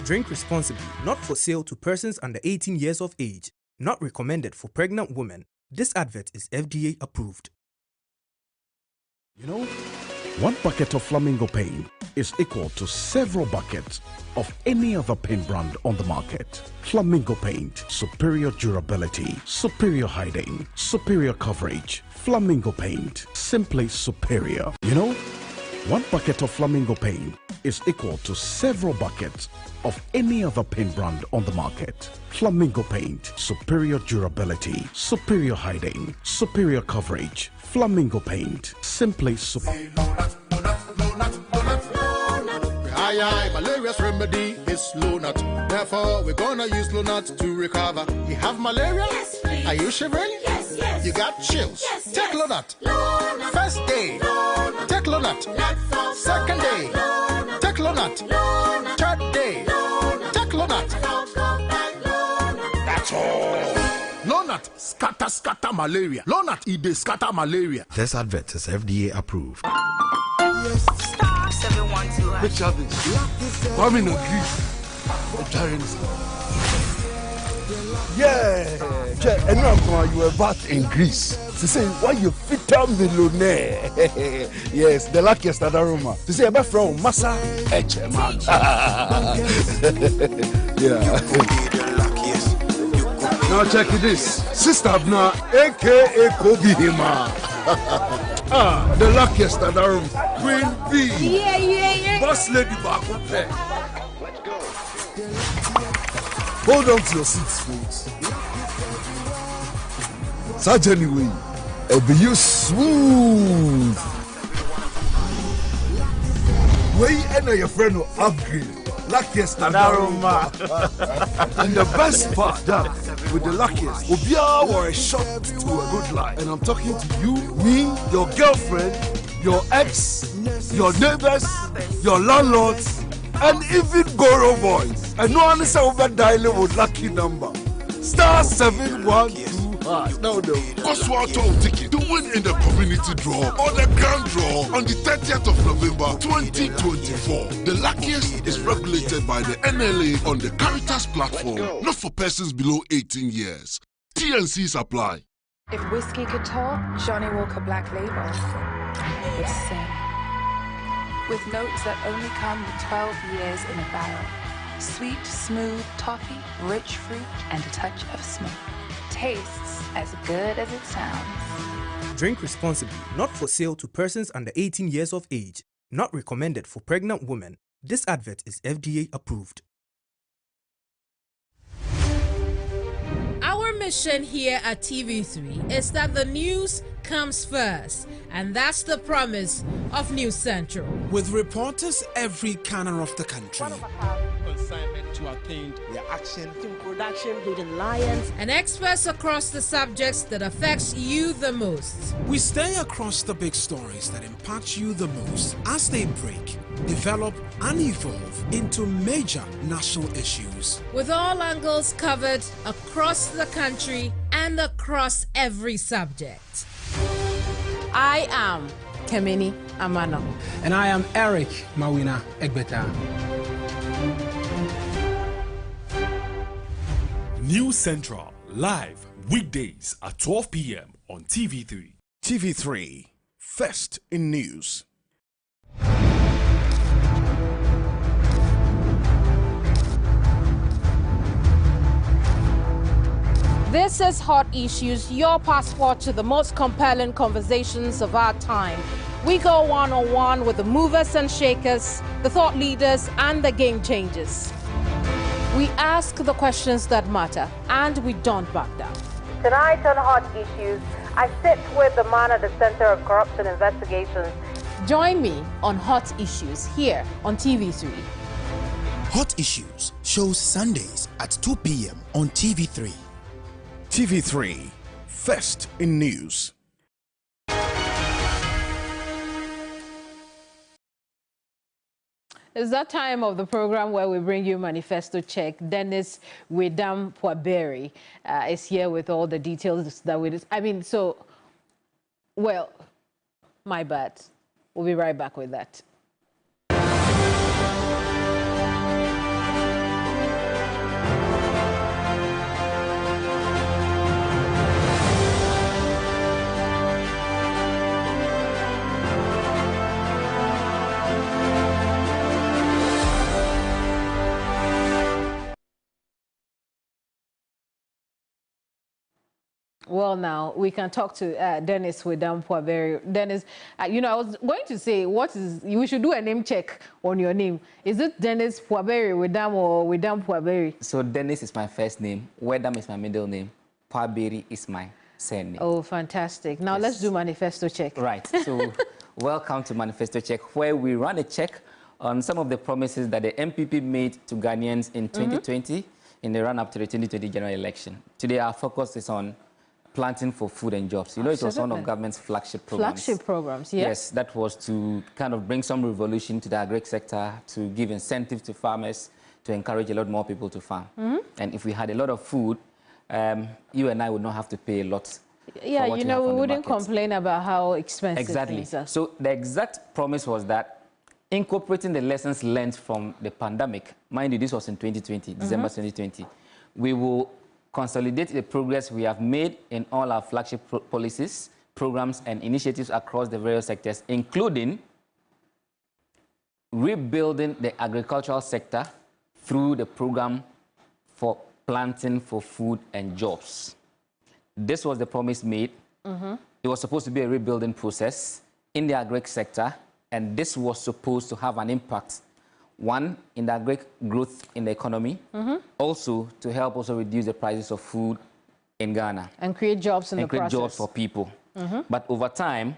Drink responsibly. Not for sale to persons under 18 years of age. Not recommended for pregnant women. This advert is FDA approved. You know, 1 bucket of Flamingo paint is equal to several buckets of any other paint brand on the market. Flamingo paint, superior durability, superior hiding, superior coverage. Flamingo paint, simply superior. You know, 1 bucket of Flamingo paint is equal to several buckets of any other paint brand on the market. Flamingo paint, superior durability, superior hiding, superior coverage. Flamingo paint, simply superior. Malaria's remedy is Lonat. Therefore, we're gonna use Lonat to recover. You have malaria? Yes, please. Are you shivering? Yes, yes. You got chills? Yes, take Lonat. Lonat. First day, Lonat. Take Lonat. Second day, Lonat. Take Lonat. Lonat. Third day, Lonat. Take Lonat. That's all. Lonat scatter malaria. Lonat ide scatter malaria. This advert is FDA approved. Yes. Star 712. Which are these? Coming in Greece. Yeah. And now you were back in Greece. To say why you fit a millionaire. Yes, the luckiest at Aroma. To say about from Massa Echeman. Yeah. Now check this. Sister Abna, aka Kobe Hima. The luckiest at our Queen B. Yeah. Boss Lady Baku. Let's go. Hold on to your seats, folks. Such anyway, it'll be you smooth. Way and your friend will upgrade. Luckiest at Aroma. And the best part, with the luckiest, will be our shot to a good life. And I'm talking to you, me, your girlfriend, your ex, your neighbors, your landlords, and even Goro boys. And no one is over dialing with lucky number. *712#. No. Cost water ticket. win in the community draw or the grand draw on the 30th of November 2024. The luckiest is regulated by the NLA on the Caritas platform, not for persons below 18 years. T&Cs apply. If whiskey could talk, Johnny Walker Black Label would sing. With notes that only come with 12 years in a barrel. Sweet, smooth toffee, rich fruit, and a touch of smoke. Tastes as good as it sounds. Drink responsibly, not for sale to persons under 18 years of age. Not recommended for pregnant women. This advert is FDA approved. Our mission here at TV3 is that the news comes first, and that's the promise of News Central. With reporters every corner of the country. Consignment to attain their action in production, including lions, and experts across the subjects that affects you the most. We stay across the big stories that impact you the most as they break, develop, and evolve into major national issues. With all angles covered across the country and across every subject. I am Keminni Amanor. And I am Eric Mawina Egbeta. News Central, live weekdays at 12 p.m. on TV3. TV3, first in news. This is Hot Issues, your passport to the most compelling conversations of our time. We go one-on-one with the movers and shakers, the thought leaders, and the game changers. We ask the questions that matter, and we don't back down. Tonight on Hot Issues, I sit with the man at the Center of Corruption Investigations. Join me on Hot Issues here on TV3. Hot Issues shows Sundays at 2 p.m. on TV3. TV3, first in news. It's that time of the program where we bring you Manifesto Check. Dennis Wedam Puaberi is here with all the details that we... my bad. We'll be right back with that. Well, now we can talk to Dennis Wedam Puaberi. Dennis, I was going to say, we should do a name check on your name. Is it Dennis Puaberi Wedam or Wedam Puaberi? So Dennis is my first name, Wedam is my middle name, Puaberi is my surname. Oh, fantastic. Now let's do Manifesto Check. Right. So welcome to Manifesto Check, where we run a check on some of the promises that the MPP made to Ghanaians in 2020 in the run-up to the 2020 general election. Today, our focus is on planting for food and jobs. You know, it was one of government's flagship programs. Flagship programs, yes. Yes, that was to kind of bring some revolution to the agri sector, to give incentive to farmers, to encourage a lot more people to farm. And if we had a lot of food, you and I would not have to pay a lot. Yeah, we wouldn't complain about how expensive things are. So the exact promise was that incorporating the lessons learned from the pandemic, mind you, this was in 2020, December 2020, we will consolidate the progress we have made in all our flagship policies, programs, and initiatives across the various sectors, including rebuilding the agricultural sector through the program for planting for food and jobs. This was the promise made. It was supposed to be a rebuilding process in the agri sector, and this was supposed to have an impact, one, in the agri growth in the economy, also to help also reduce the prices of food in Ghana. And create jobs in the process. And create jobs for people. But over time,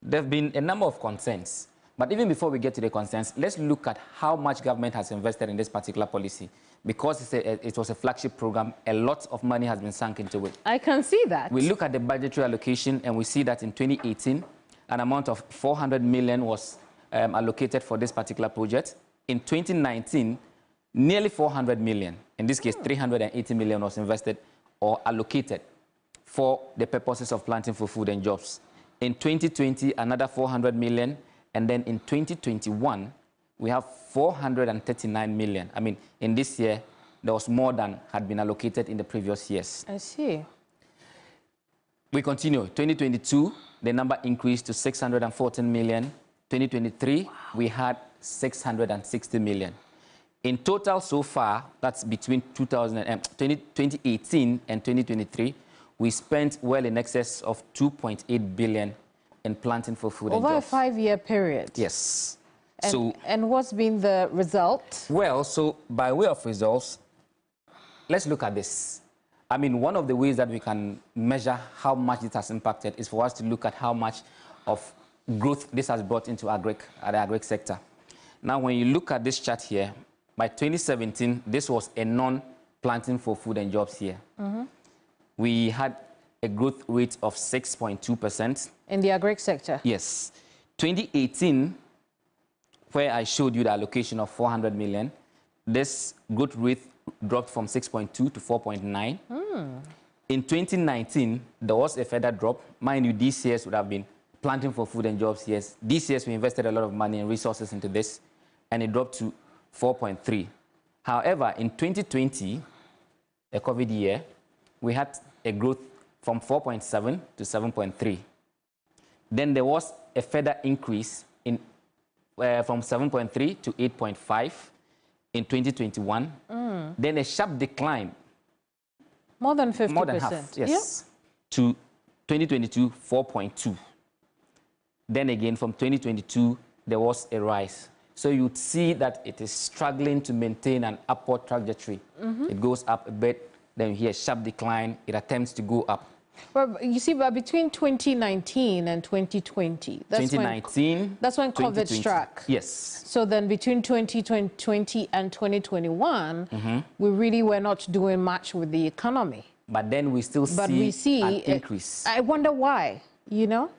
there have been a number of concerns. But even before we get to the concerns, let's look at how much government has invested in this particular policy. Because it was a flagship program, a lot of money has been sunk into it. I can see that. We look at the budgetary allocation, and we see that in 2018, an amount of 400 million was allocated for this particular project. In 2019, nearly 400 million, in this case 380 million was invested or allocated for the purposes of planting for food and jobs. In 2020, another 400 million. And then in 2021, we have 439 million. I mean, in this year, there was more than had been allocated in the previous years. I see. We continue. 2022, the number increased to 614 million. 2023, we had 660 million. In total so far, that's between 2018 and 2023, we spent well in excess of 2.8 billion in planting for food and jobs. Over a 5-year period? Yes. And what's been the result? Well, so by way of results, let's look at this. I mean, one of the ways that we can measure how much it has impacted is for us to look at how much of growth this has brought into the agri sector. Now, when you look at this chart here, by 2017, this was a non-planting for food and jobs year. We had a growth rate of 6.2%. In the agri sector? Yes. 2018, where I showed you the allocation of 400 million, this growth rate dropped from 6.2 to 4.9. In 2019, there was a further drop. Mind you, these years would have been planting for food and jobs years. These years, we invested a lot of money and resources into this, and it dropped to 4.3. However, in 2020, a COVID year, we had a growth from 4.7 to 7.3. Then there was a further increase in from 7.3 to 8.5 in 2021. Then a sharp decline. More than 50%. More than half, yes. To 2022, 4.2. Then again, from 2022, there was a rise. So you'd see that it is struggling to maintain an upward trajectory. It goes up a bit, then you hear a sharp decline, it attempts to go up. Well, you see, but between 2019 and 2020, that's when COVID struck. Yes. So then between 2020 and 2021, we really were not doing much with the economy. But then we still see an increase. I wonder why, you know?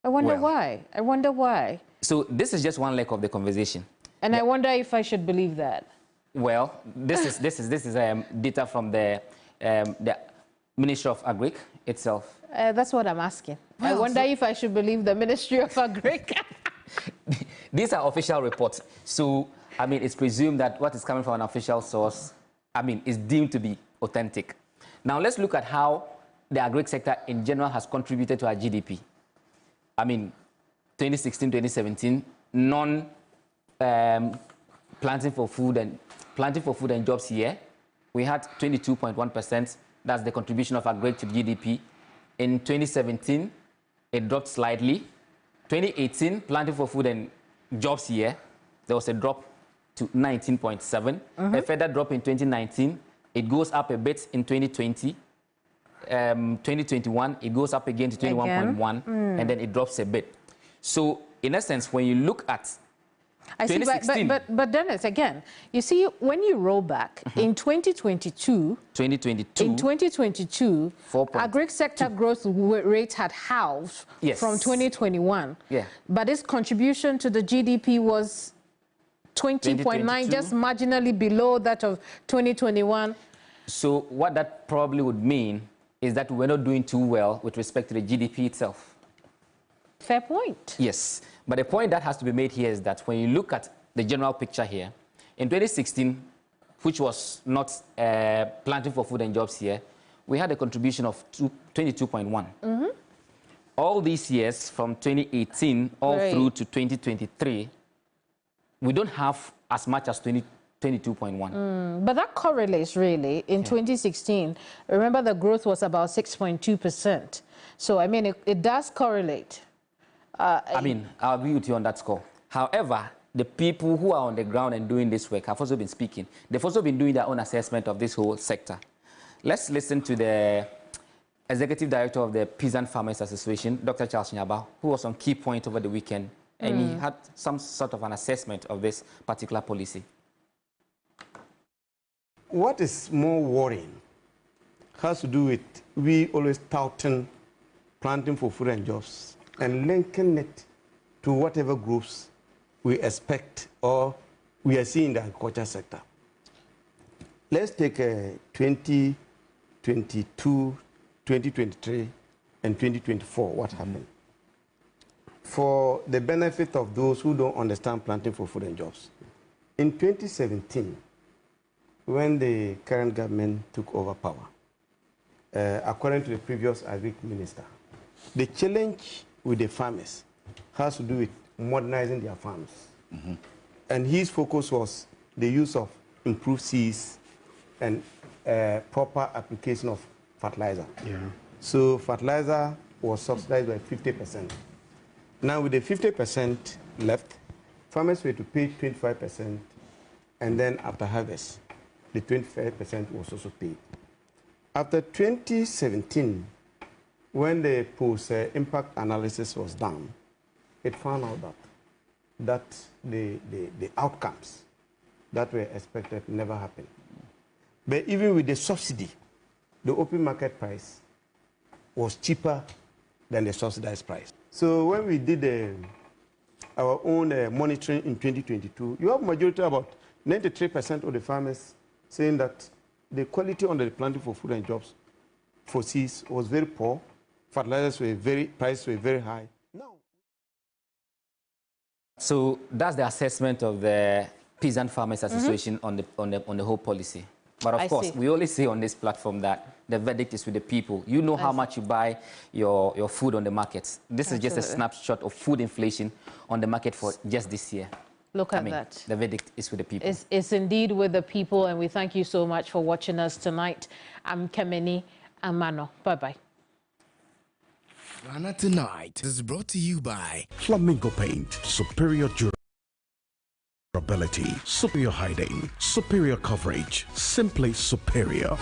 I wonder why. I wonder why. So this is just one leg of the conversation. And I wonder if I should believe that. Well, this is data from the Ministry of Agri itself. That's what I'm asking. Well, I wonder if I should believe the Ministry of Agri. These are official reports. So, I mean, it's presumed that what is coming from an official source, I mean, is deemed to be authentic. Now, let's look at how the agri sector in general has contributed to our GDP. I mean, 2016, 2017, planting for food and jobs year, we had 22.1%. That's the contribution of agri to GDP. In 2017, it dropped slightly. 2018, planting for food and jobs year, there was a drop to 19.7. A further drop in 2019. It goes up a bit in 2020. 2021, it goes up again to 21.1, and then it drops a bit. So, in essence, when you look at I see, but Dennis, again, you see, when you roll back in 2022, agri sector growth rate had halved from 2021. But its contribution to the GDP was 20.9, just marginally below that of 2021. So what that probably would mean is that we're not doing too well with respect to the GDP itself. Fair point. Yes. But the point that has to be made here is that when you look at the general picture here, in 2016, which was not planting for food and jobs here, we had a contribution of 22.1. All these years, from 2018 through to 2023, we don't have as much as 22.1. But that correlates really. In 2016, remember the growth was about 6.2%. So, I mean, it does correlate. I mean, I'll agree with you on that score. However, the people who are on the ground and doing this work have also been speaking. They've also been doing their own assessment of this whole sector. Let's listen to the Executive Director of the Peasant Farmers Association, Dr. Charles Nyaba, who was on key point over the weekend, and he had some sort of an assessment of this particular policy. What is more worrying has to do with we always touting planting for food and jobs and linking it to whatever groups we expect or we are seeing in the agriculture sector. Let's take 2022, 2023, and 2024, what happened. for the benefit of those who don't understand planting for food and jobs. In 2017, when the current government took over power, according to the previous agri minister, the challenge with the farmers has to do with modernizing their farms. And his focus was the use of improved seeds and proper application of fertilizer. So fertilizer was subsidized by 50%. Now with the 50% left, farmers were to pay 25%, and then after harvest, the 25% was also paid. After 2017, when the post-impact analysis was done, it found out that the outcomes that were expected never happened. But even with the subsidy, the open market price was cheaper than the subsidized price. So when we did our own monitoring in 2022, you have majority, about 93% of the farmers saying that the quality on the planting for food and jobs for seeds was very poor. Fertilizers were prices were very high. So that's the assessment of the Peasant Farmers Association on the whole policy. But of course, we always say on this platform that the verdict is with the people. You know how much you buy your food on the markets. This is just a snapshot of food inflation on the market for just this year. Look at that. The verdict is with the people. It's indeed with the people, and we thank you so much for watching us tonight. I'm Keminni Amanor. Bye-bye. Ghana Tonight is brought to you by Flamingo Paint, superior durability, superior hiding, superior coverage, simply superior.